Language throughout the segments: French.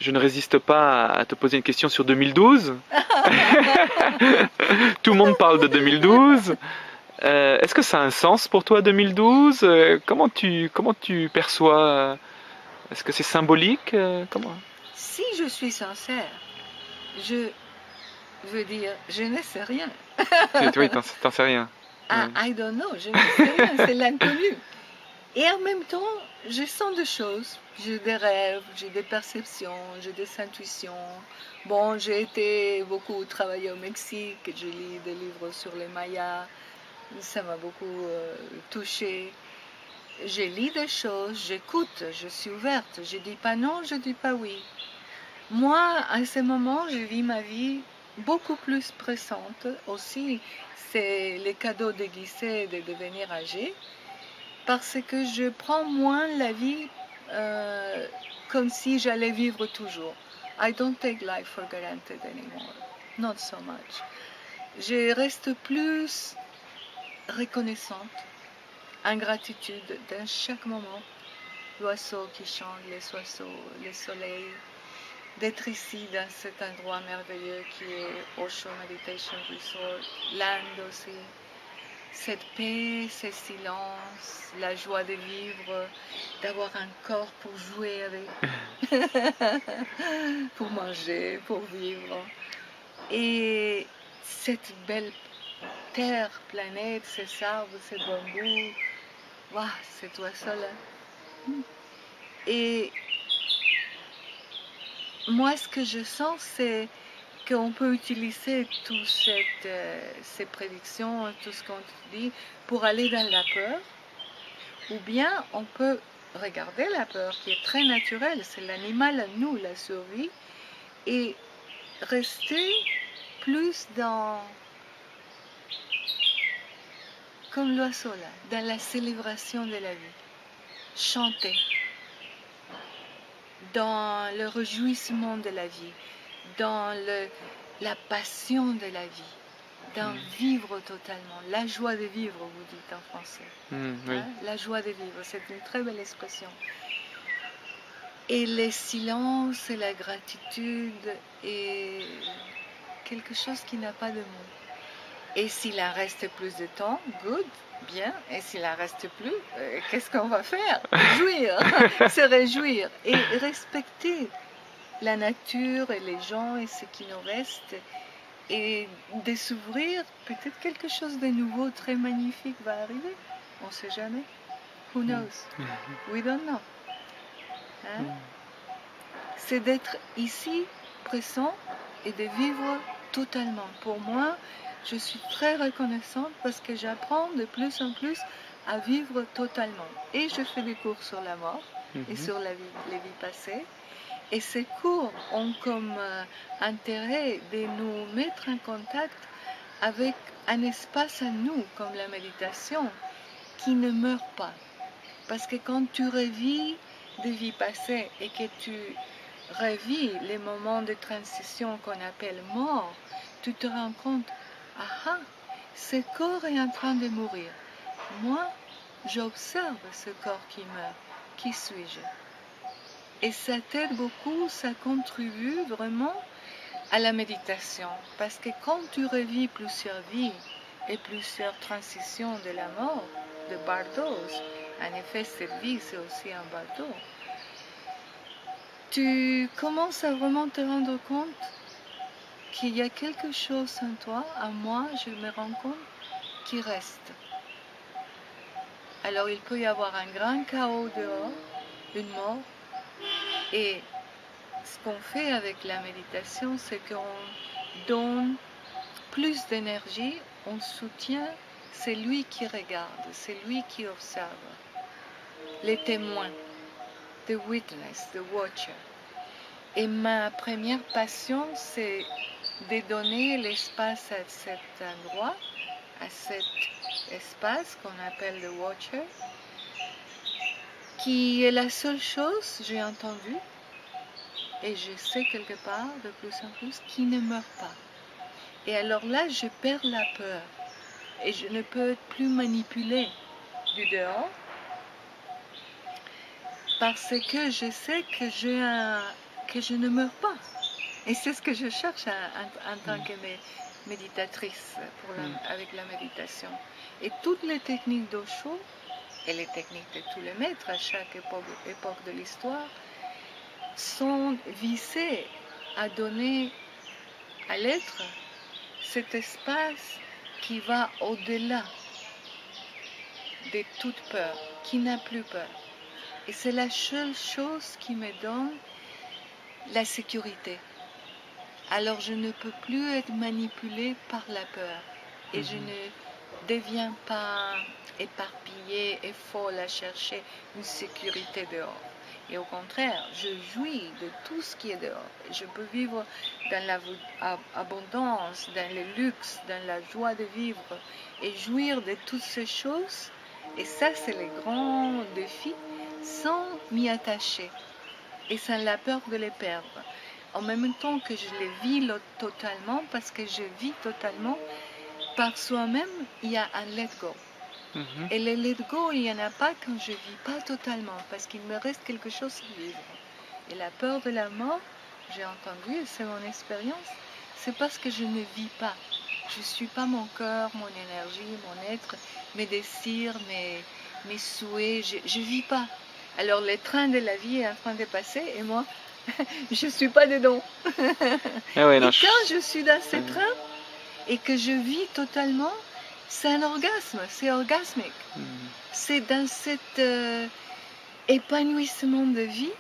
Je ne résiste pas à te poser une question sur 2012. Tout le monde parle de 2012. Est-ce que ça a un sens pour toi 2012? Comment tu perçois? Est-ce que c'est symbolique? Comment? Si je suis sincère, je veux dire, je ne sais rien. Oui, t'en sais rien. Ouais. I don't know, je ne sais rien, c'est l'inconnu. Et en même temps, je sens des choses. J'ai des rêves, j'ai des perceptions, j'ai des intuitions. Bon, j'ai été beaucoup travailler au Mexique, je lis des livres sur les Mayas, ça m'a beaucoup touchée. Je lis des choses, j'écoute, je suis ouverte, je dis pas non, je dis pas oui. Moi, à ce moment, je vis ma vie beaucoup plus pressante. Aussi, c'est le cadeau de glisser de devenir âgé, parce que je prends moins la vie comme si j'allais vivre toujours. I don't take life for granted anymore. Not so much. Je reste plus reconnaissante, en gratitude dans chaque moment. L'oiseau qui chante, les oiseaux, le soleil, d'être ici dans cet endroit merveilleux qui est Osho Meditation Resort, land aussi. Cette paix, ce silence, la joie de vivre, d'avoir un corps pour jouer avec, pour manger, pour vivre. Et cette belle terre, planète, ces arbres, ces bambous, waouh, cet oiseau-là. Et moi, ce que je sens, c'est qu'on peut utiliser toutes ces prédictions, tout ce qu'on dit, pour aller dans la peur, ou bien on peut regarder la peur, qui est très naturelle, c'est l'animal à nous, la survie, et rester plus dans, comme l'oiseau là, dans la célébration de la vie, chanter, dans le réjouissement de la vie, dans la passion de la vie, dans vivre totalement, la joie de vivre, vous dites en français. Oui. Hein? La joie de vivre, c'est une très belle expression. Et le silence et la gratitude et quelque chose qui n'a pas de mots. Et s'il en reste plus de temps, good, bien. Et s'il en reste plus, qu'est-ce qu'on va faire? Jouir, se réjouir et respecter la nature et les gens et ce qui nous reste. Et de s'ouvrir, peut-être quelque chose de nouveau, très magnifique va arriver. On ne sait jamais. Who knows? We don't know. Hein? C'est d'être ici, présent, et de vivre totalement. Pour moi, je suis très reconnaissante parce que j'apprends de plus en plus à vivre totalement. Et je fais des cours sur la mort et sur les vies passées. Et ces cours ont comme intérêt de nous mettre en contact avec un espace en nous, comme la méditation, qui ne meurt pas. Parce que quand tu revis des vies passées et que tu revis les moments de transition qu'on appelle mort, tu te rends compte, ah, ce corps est en train de mourir. Moi, j'observe ce corps qui meurt. Qui suis-je? Et ça t'aide beaucoup, ça contribue vraiment à la méditation. Parce que quand tu revis plusieurs vies et plusieurs transitions de la mort, de Bardos, en effet, cette vie, c'est aussi un Bardo, tu commences à vraiment te rendre compte qu'il y a quelque chose en toi, en moi, je me rends compte, qui reste. Alors il peut y avoir un grand chaos dehors, une mort, et ce qu'on fait avec la méditation, c'est qu'on donne plus d'énergie, on soutient celui qui regarde, celui qui observe, les témoins, the witness, the watcher. Et ma première passion, c'est de donner l'espace à cet endroit, à cet espace qu'on appelle le watcher, qui est la seule chose, j'ai entendu, et je sais quelque part de plus en plus, qui ne meurt pas. Et alors là, je perds la peur, et je ne peux plus manipuler du dehors, parce que je sais que j'ai que je ne meurs pas. Et c'est ce que je cherche en tant que méditatrice avec la méditation. Et toutes les techniques d'Osho et les techniques de tous les maîtres à chaque époque de l'histoire sont visées à donner à l'être cet espace qui va au-delà de toute peur, qui n'a plus peur. Et c'est la seule chose qui me donne la sécurité. Alors je ne peux plus être manipulée par la peur. Et je ne deviens pas éparpillée et folle à chercher une sécurité dehors. Et au contraire, je jouis de tout ce qui est dehors. Je peux vivre dans l'abondance, dans le luxe, dans la joie de vivre et jouir de toutes ces choses. Et ça, c'est le grand défi, sans m'y attacher et sans la peur de les perdre. En même temps que je les vis totalement, parce que je vis totalement, par soi-même, il y a un let go. Et le let go, il n'y en a pas quand je ne vis pas totalement, parce qu'il me reste quelque chose à vivre. Et la peur de la mort, j'ai entendu, et c'est mon expérience, c'est parce que je ne vis pas. Je ne suis pas mon cœur, mon énergie, mon être, mes désirs, mes souhaits, je ne vis pas. Alors le train de la vie est en train de passer, et moi, je ne suis pas dedans. Et quand je suis dans ce train, et que je vis totalement, c'est un orgasme, c'est orgasmique. C'est dans cet épanouissement de vie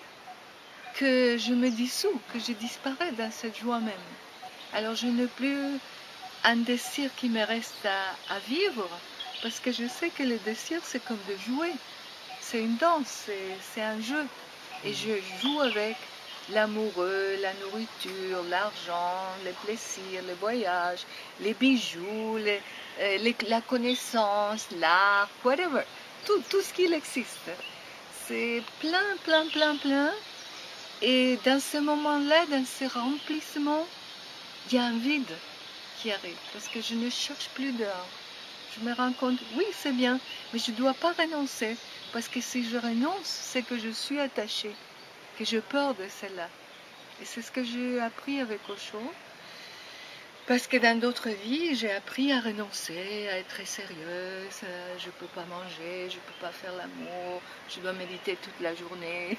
que je me dissous, que je disparais dans cette joie même. Alors je n'ai plus un désir qui me reste à vivre, parce que je sais que le désir, c'est comme de jouer. C'est une danse, c'est un jeu. Et je joue avec l'amoureux, la nourriture, l'argent, les plaisirs, les voyages, les bijoux, la connaissance, l'art, whatever. Tout ce qu'il existe. C'est plein. Et dans ce moment-là, dans ce remplissement, il y a un vide qui arrive. Parce que je ne cherche plus dehors. Je me rends compte, oui, c'est bien, mais je ne dois pas renoncer. Parce que si je renonce, c'est que je suis attachée, que j'ai peur de cela. Et c'est ce que j'ai appris avec Osho. Parce que dans d'autres vies, j'ai appris à renoncer, à être très sérieuse. Je ne peux pas manger, je ne peux pas faire l'amour, je dois méditer toute la journée.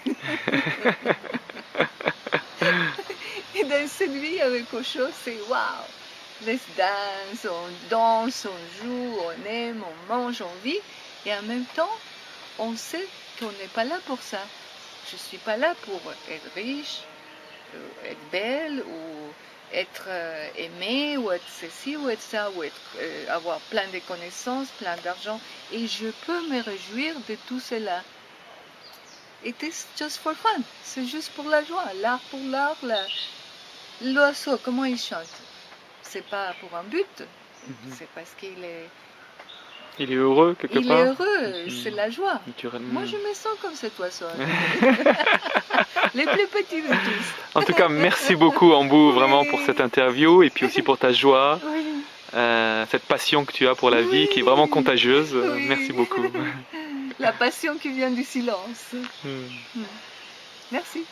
Et dans cette vie avec Osho, c'est waouh! Let's dance, on danse, on joue, on aime, on mange, on vit. Et en même temps, on sait qu'on n'est pas là pour ça. Je ne suis pas là pour être riche, être belle, ou être aimée, ou être ceci, ou être ça, ou avoir plein de connaissances, plein d'argent. Et je peux me réjouir de tout cela. It is just for fun. C'est juste pour la joie. L'art pour l'art. L'oiseau, comment il chante? C'est pas pour un but. C'est parce qu'il est... Il est heureux quelque part. Il est heureux, c'est la joie. Moi, je me sens comme cet oiseau. Les plus petits de tous. En tout cas, merci beaucoup, Ambou, vraiment pour cette interview et puis aussi pour ta joie, cette passion que tu as pour la vie qui est vraiment contagieuse. Merci beaucoup. La passion qui vient du silence. Merci.